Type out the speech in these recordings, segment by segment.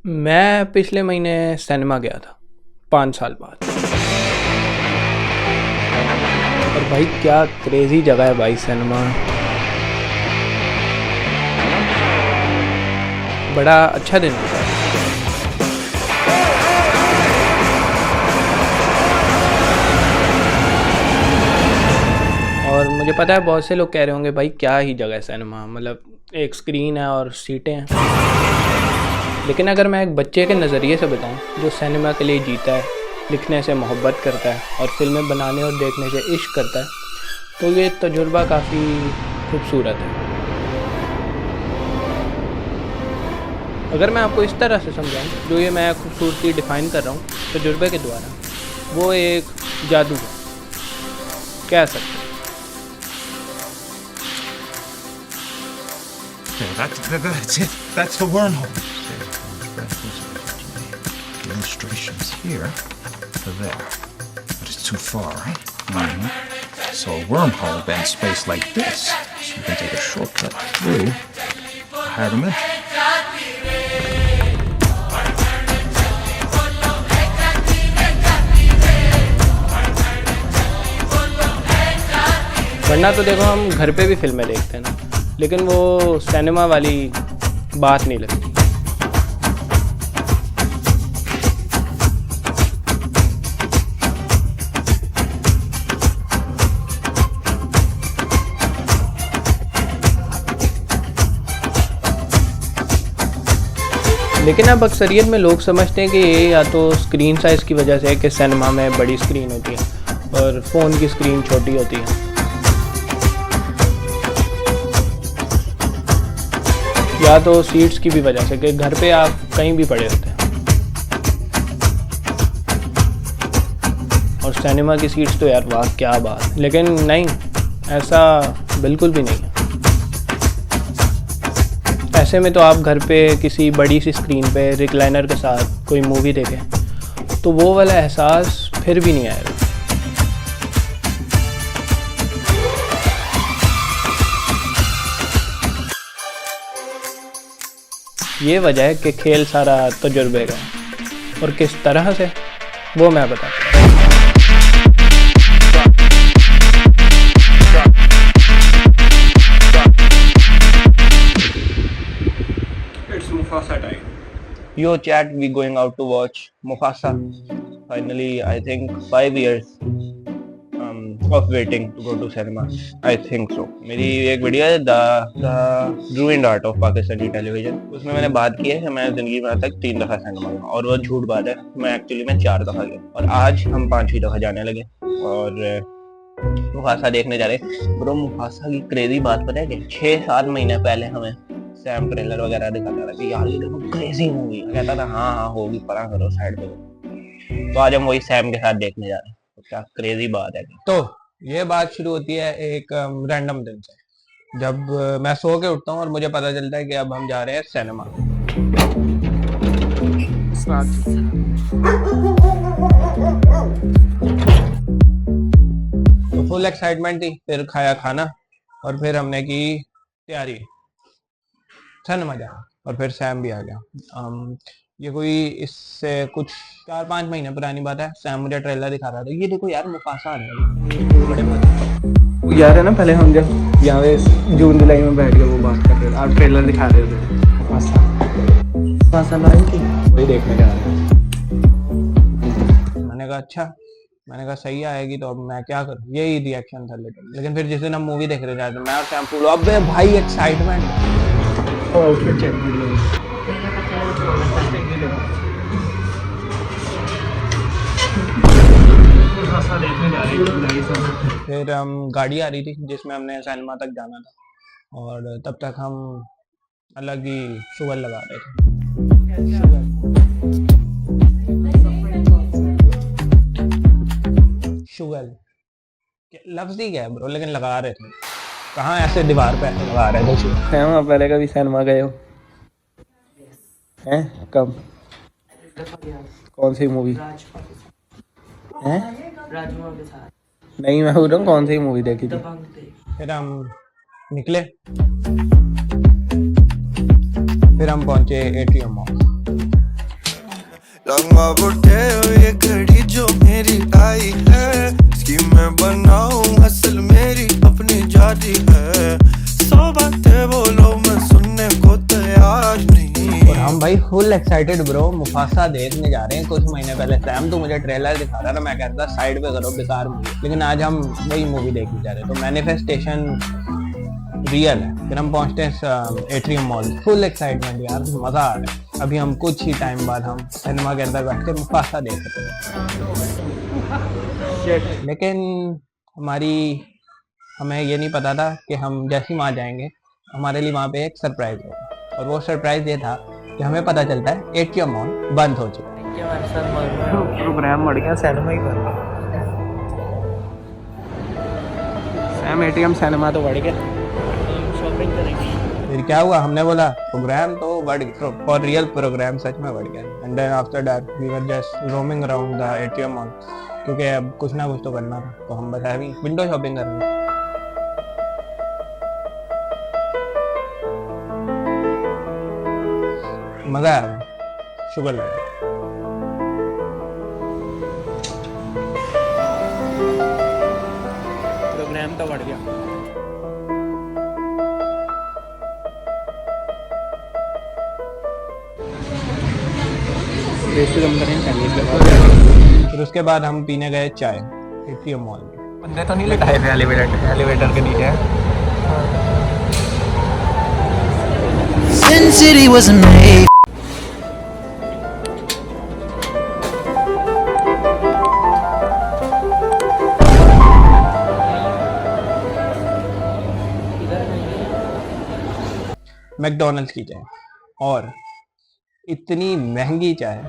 मैं पिछले महीने सिनेमा गया था 5 साल बाद। और भाई क्या क्रेजी जगह है भाई सिनेमा। बड़ा अच्छा दिन होता है। और मुझे पता है बहुत से लोग कह रहे होंगे भाई क्या ही जगह है सिनेमा, मतलब एक स्क्रीन है और सीटें हैं। लेकिन अगर मैं एक बच्चे के नज़रिए से बताऊं जो सिनेमा के लिए जीता है, लिखने से मोहब्बत करता है और फिल्में बनाने और देखने से इश्क करता है, तो ये तजुर्बा काफ़ी खूबसूरत है। अगर मैं आपको इस तरह से समझाऊं, जो ये मैं खूबसूरती डिफ़ाइन कर रहा हूँ तजुर्बे के द्वारा, वो एक जादू है, कह सकते हैं। That's it. That's the wormhole. Illustrations here to there. But it's too far, right? Mm-hmm. So a wormhole bends space like this. So you can take a shortcut through a higher dimension. वरना तो देखो हम घर पे भी फिल्में देखते हैं ना, लेकिन वो सिनेमा वाली बात नहीं लगती। लेकिन अब अक्सरियत में लोग समझते हैं कि ये या तो स्क्रीन साइज़ की वजह से है कि सिनेमा में बड़ी स्क्रीन होती है और फ़ोन की स्क्रीन छोटी होती है, या तो सीट्स की भी वजह से कि घर पे आप कहीं भी पड़े होते हैं और सिनेमा की सीट्स तो यार वाह क्या बात। लेकिन नहीं, ऐसा बिल्कुल भी नहीं है। ऐसे में तो आप घर पे किसी बड़ी सी स्क्रीन पे रिक्लाइनर के साथ कोई मूवी देखें तो वो वाला एहसास फिर भी नहीं आएगा। ये वजह है कि खेल सारा तजुर्बे का है, और किस तरह से वो मैं बताता हूँ। It's Mufasa time. Yo chat, we going out to watch Mufasa. Finally, I think 5 years of waiting to go to cinema. I think so. मेरी एक वीडियो है the ruined art of Pakistani television, उसमें मैंने बात की है कि मैं ज़िंदगी में आज तक 3 दफ़ा सिनेमा गया, और वो झूठ बात है। मैं एक्चुअली में 4 दफ़ा गया और आज हम 5वीं दफ़ा जाने लगे और मुफासा देखने जा रहे। ब्रो मुफासा की क्रेजी बात पता है कि 6-7 महीने पहले हमें सैम ट्रेलर वगैरह दिखाता था कि यार ये देखो क्रेजी मूवी, कहता था हाँ होगी, परा करो साइड पे। तो आज हम वही सैम के साथ देखने जा रहे हैं। तो क्या क्रेजी बात है। तो ये बात शुरू होती है एक रैंडम दिन से, जब मैं सो के उठता हूँ और मुझे पता चलता है कि अब हम जा रहे हैं सिनेमा। तो फुल एक्साइटमेंट थी, फिर खाया खाना और फिर हमने की तैयारी सिनेमा जाना, और फिर सैम भी आ गया। ये कोई इससे कुछ 4-5 महीने पुरानी बात है। सैम मुझे ट्रेलर दिखा रहा था, ये देखो यार मुफासा आ रहा है, बड़े मजे यार है ना। पहले हम जब यहाँ पे जून जुलाई में बैठ के वो बात कर रहे थे, आप ट्रेलर दिखा रहे थे मुफासा लाइन की, वही देखने जा रहे हैं। मैंने कहा अच्छा, मैंने कहा सही आएगी तो अब मैं क्या करूँ, यही रिएक्शन था। लेकिन फिर जिस दिन हम मूवी देख रहे थे मैं और सैम फुल, अबे भाई एक्साइटमेंट। आउटफिट चेक कर लो। फिर हम गाड़ी आ रही थी जिसमें हमने सिनेमा तक जाना था, और तब तक हम अलग ही शुगर लगा रहे थे। शुगर लफ्ज़ ही क्या है ब्रो, लेकिन लगा रहे थे। कहाँ ऐसे दीवार पे लगा रहे थे। हम पहले कभी सिनेमा गए हो हैं? कब? कौन सी मूवी हैं? नहीं, मैं बोल रहा हूँ कौन सी मूवी देखी थी? फिर हम निकले, फिर हम पहुंचे एटीएम मॉल। लंगा बुढ़े ये घड़ी जो मेरी आई है, इसकी मैं बनाऊं असल मेरी अपनी जारी है। 100 बातें बोलो मैं सुनने को तैयार नहीं। और हम भाई फुल एक्साइटेड ब्रो मुफासा देखने जा रहे हैं। कुछ महीने पहले सैम तो मुझे ट्रेलर दिखा रहा था, मैं कहता साइड पे करो बेकार मूवी, लेकिन आज हम वही मूवी देखने जा रहे हैं। तो मैनिफेस्टेशन रियल है। फिर हम पहुंचते हैं एट्रियम मॉल, फुल एक्साइटमेंट यार, मजा आ रहा है। अभी हम कुछ ही टाइम बाद हम सिनेमा के अंदर बैठ के मुफासा देख सकते हैं। लेकिन हमें ये नहीं पता था कि हम जैसे ही वहाँ जाएंगे हमारे लिए वहाँ पे एक सरप्राइज होगा, और वो सरप्राइज ये था कि हमें पता चलता है एटीएम मॉल बंद हो चुका है। प्रोग्राम बढ़ गया, सिनेमा ही बन गया। सैम एटीएम सिनेमा तो बढ़ गया, शॉपिंग करेंगे। फिर क्या हुआ, हमने बोला प्रोग्राम तो बढ़ गया, फॉर रियल प्रोग्राम सच में बढ़ गया। And then after that we were just roaming around the ATM mall, क्योंकि अब कुछ ना कुछ तो करना था, तो हम बस अभी विंडो शॉपिंग कर रहे हैं। मजा आया, शुगर लगा। प्रोग्राम तो बढ़ गया। फिर उसके बाद हम पीने गए चाय एटीएम मॉल में। बंदे तो नहीं लिटाए थे एलिवेटर के नीचे। Sin City was made. McDonald's की चाय, और इतनी महंगी चाय।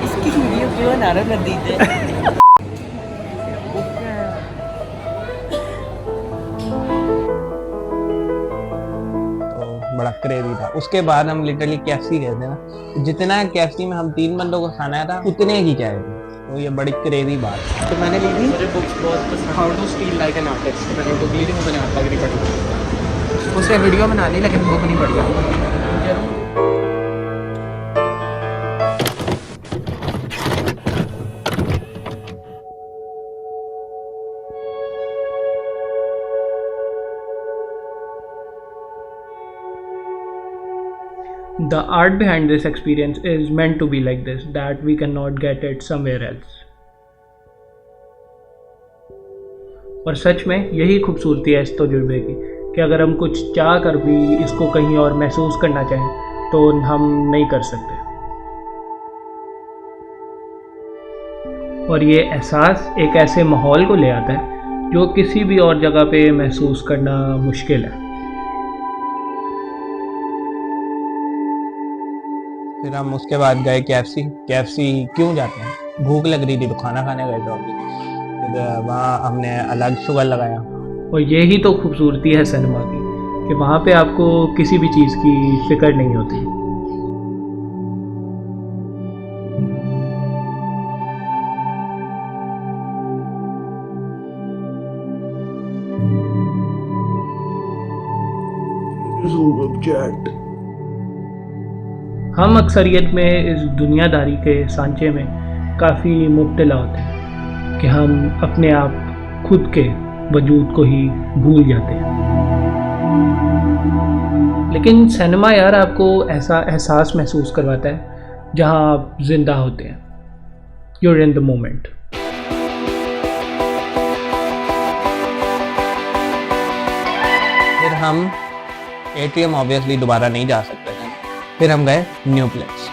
इसकी वीडियो क्यों बना रहे कर दीजिए। तो बड़ा क्रेजी था। उसके बाद हम लिटरली कैफसी गए थे ना, जितना कैफसी में हम 3 बंदों को खाना था उतने की चाय थी। तो ये बड़ी क्रेजी बात है। तो मैंने ली थी, मुझे बुक्स बहुत पसंद, how to steal like an artist, मैंने बुक ली थी, मुझे नहीं आता नहीं पड़ी। उससे वीडियो बना ली लेकिन बुक नहीं पड़ी। The art behind this experience is meant to be like this, that we cannot get it somewhere else. और सच में यही खूबसूरती है इस तजुर्बे की, कि अगर हम कुछ चाह कर भी इसको कहीं और महसूस करना चाहें तो हम नहीं कर सकते। और ये एहसास एक ऐसे माहौल को ले आता है जो किसी भी और जगह पे महसूस करना मुश्किल है। फिर हम उसके बाद गए केएफसी क्यों जाते हैं, भूख लग रही थी तो खाना खाने गए थे। फिर वहाँ हमने अलग शुगर लगाया। और यही तो खूबसूरती है सिनेमा की, कि वहाँ पे आपको किसी भी चीज़ की फिक्र नहीं होती। हम अक्सरियत में इस दुनियादारी के सांचे में काफ़ी मुब्तला होते हैं कि हम अपने आप खुद के वजूद को ही भूल जाते हैं। लेकिन सिनेमा यार आपको ऐसा एहसास महसूस करवाता है जहां आप जिंदा होते हैं। You're in the moment. फिर हम एटीएम ऑब्वियसली दोबारा नहीं जा सकते थे, फिर हम गए न्यू प्लेस।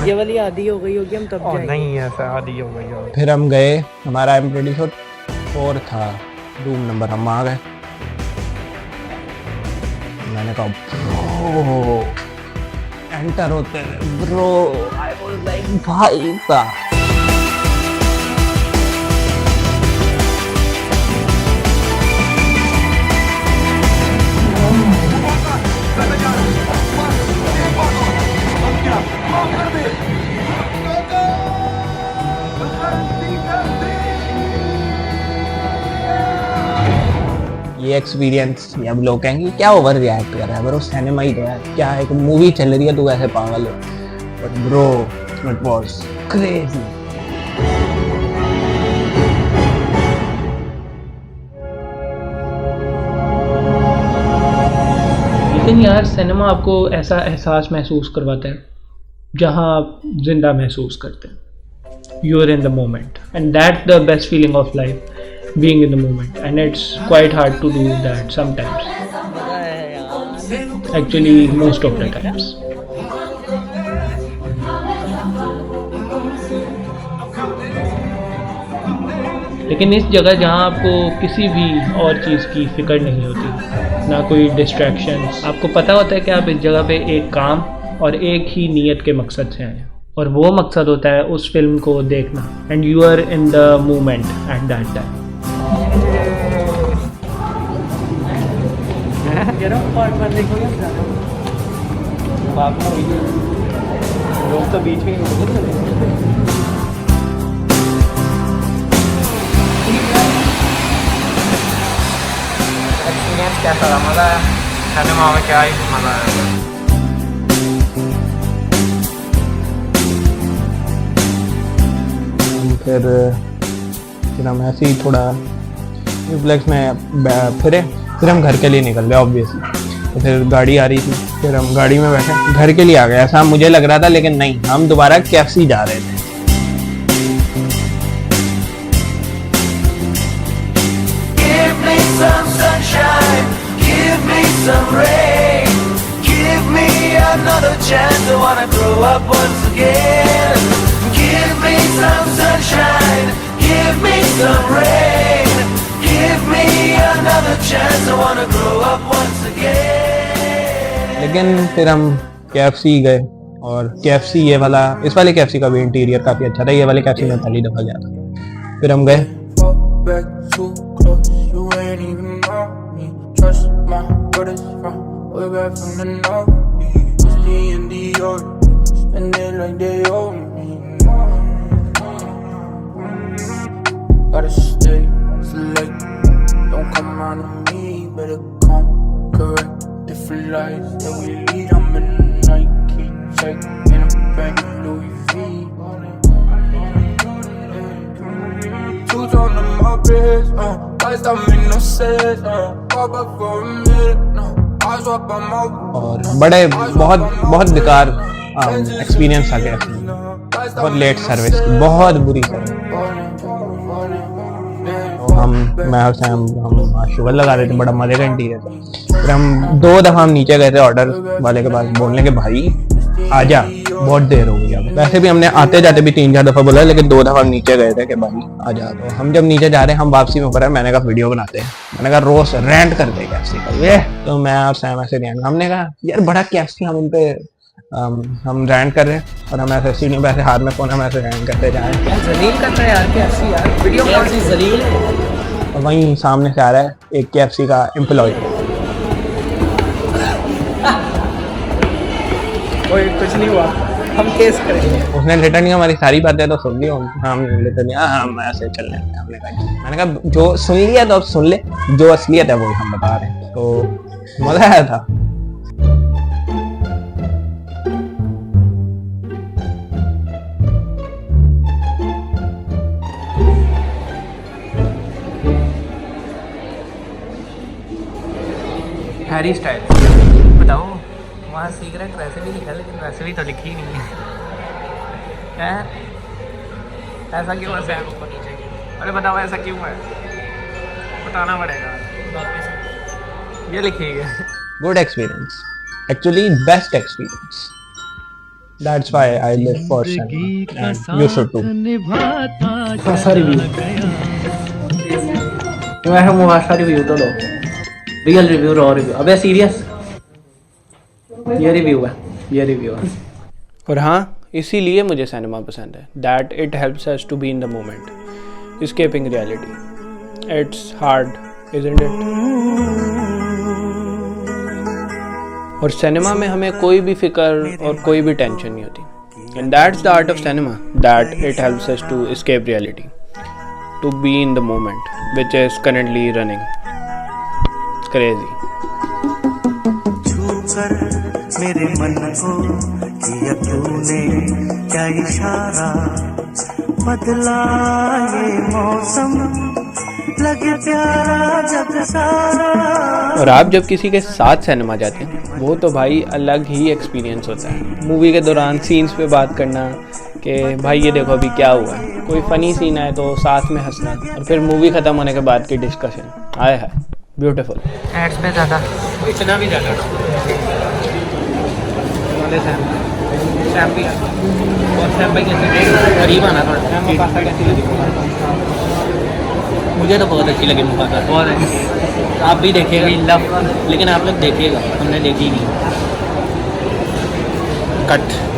ये वाली आधी हो गई होगी, हम तब जाएंगे। नहीं ऐसा आधी हो गई होगी। फिर हम गए, हमारा आई एम प्रीटी श्योर 4 था रूम नंबर, हम आ गए। मैंने कहा ब्रो, एंटर होते ब्रो, आई वाज लाइक भाई साहब ये एक्सपीरियंस या अब लोग कहेंगे क्या ओवर रिएक्ट कर रहा है ब्रो, सिनेमा ही तो है, क्या एक मूवी चल रही है तू ऐसे पागल है, but bro it was crazy. लेकिन यार सिनेमा आपको ऐसा एहसास महसूस करवाता है जहां आप जिंदा महसूस करते हैं। You are in the moment and that's the best feeling of life, being in the moment, and it's quite hard to do that sometimes, actually most of the times. लेकिन इस जगह जहाँ आपको किसी भी और चीज़ की फिक्र नहीं होती, ना कोई डिस्ट्रैक्शंस, आपको पता होता है कि आप इस जगह पे एक काम और एक ही नीयत के मकसद से आए, और वो मकसद होता है उस फिल्म को देखना, and you are in the moment at that time. लोग तो बीच में एक्सपीरियंस कैसा था? मज़ा आया सिनेमा में, क्या ही मज़ा आया। फिर हम ऐसे ही थोड़ा रिफ्लेक्स में फिरे, फिर हम घर के लिए निकल गए ऑब्वियसली। तो फिर गाड़ी आ रही थी, फिर हम गाड़ी में बैठे घर के लिए आ गए, ऐसा मुझे लग रहा था, लेकिन नहीं, हम दोबारा KFC जा रहे थे। Give me some sunshine, give me some rain, give me another chance, I wanna grow up once again. Give me some sunshine, give me some rain, give me another chance, I wanna grow up once again. लेकिन फिर हम KFC गए, और KFC ये वाला, इस वाले KFC का भी इंटीरियर काफ़ी अच्छा था, ये वाले KFC में पहली दफ़ा गया था। फिर हम गए, Back too close, you ain't even know me. Trust my brothers from way back from the north. Whiskey and Dior, spend it like they owe me. Gotta stay select, don't come on me, better come correct. Different lives that we lead, I'm in a Nike check, in a bag of Louis V. Two on my wrist, lights don't make no sense, pop up for a minute, I swap on my और बड़े बहुत बेकार experience आ गया, बहुत late service, बहुत बुरी service. तो मैं और सैम हम शुगर लगा रहे थे, बड़ा मजे का इंटीरियर था। फिर हम 2 दफ़ा हम नीचे गए थे ऑर्डर वाले के पास, बोलने के भाई आजा, बहुत देर हो गई। अब वैसे भी हमने आते जाते भी 3-4 दफ़ा बोला, लेकिन 2 दफ़ा हम नीचे गए थे कि भाई आजा। तो हम जब नीचे जा रहे हैं, हम वापसी में ऊपर है, मैंने कहा वीडियो बनाते हैं, मैंने कहा रोज रेंट कर दे KFC का ये। तो मैं और सैम ऐसे रेंट, हमने कहा यार बड़ा KFC हम उन पे हम रेंट कर रहे हैं, और हम ऐसे सीढ़ियों पे ऐसे हाथ में फोन हम ऐसे रेंट करते जा रहे हैं। जलील करता है यार KFC, यार वीडियो कौन सी जलील है। और वहीं सामने से आ रहा है एक KFC का एम्प्लॉय, कुछ नहीं हुआ, हम केस करेंगे। उसने रिटर्न की हमारी सारी बातें तो सुन ली, हम रिटर्न हम ऐसे चल रहे हैं। मैंने कहा जो सुन लिया तो अब सुन ले, जो असलियत है वो हम बता रहे हैं। तो मजा आया था। हैरी स्टाइल बताओ, वहाँ सीक्रेट वैसे भी लिखा, लेकिन वैसे भी तो लिखी नहीं है। ऐसा क्यों है सैम? अरे बताओ ऐसा क्यों है, बताना पड़ेगा। ये लिखी है good experience, actually best experience, that's why I live for cinema and you should too. मुहासा रिव्यू तो लो, रियल रिव्यू, रॉ रिव्यू। अबे सीरियस, ये रिव्यू है। और हाँ, इसीलिए मुझे सिनेमा पसंद है, that it helps us to be in the moment, escaping reality. It's hard, isn't it? और सिनेमा में हमें कोई भी फिक्र और कोई भी टेंशन नहीं होती, and that's the art of cinema, that it helps us to escape reality, to be in the moment which is currently running. It's crazy. छूकर मेरे मन को किया तूने क्या इशारा, बदला ये मौसम लगे प्यारा जग सारा। और आप जब किसी के साथ सिनेमा जाते हैं वो तो भाई अलग ही एक्सपीरियंस होता है। मूवी के दौरान सीन्स पे बात करना कि भाई ये देखो अभी क्या हुआ है, कोई फ़नी सीन आए तो साथ में हंसना, और फिर मूवी ख़त्म होने के बाद की डिस्कशन, आए है ब्यूटीफुल। एड्स में ज़्यादा इतना भी ज़्यादा करीब आना थोड़ा। मुझे तो बहुत अच्छी लगी मुफासा, बहुत अच्छी। आप भी देखिएगा, लेकिन आप लोग देखिएगा, हमने देखी नहीं। कट।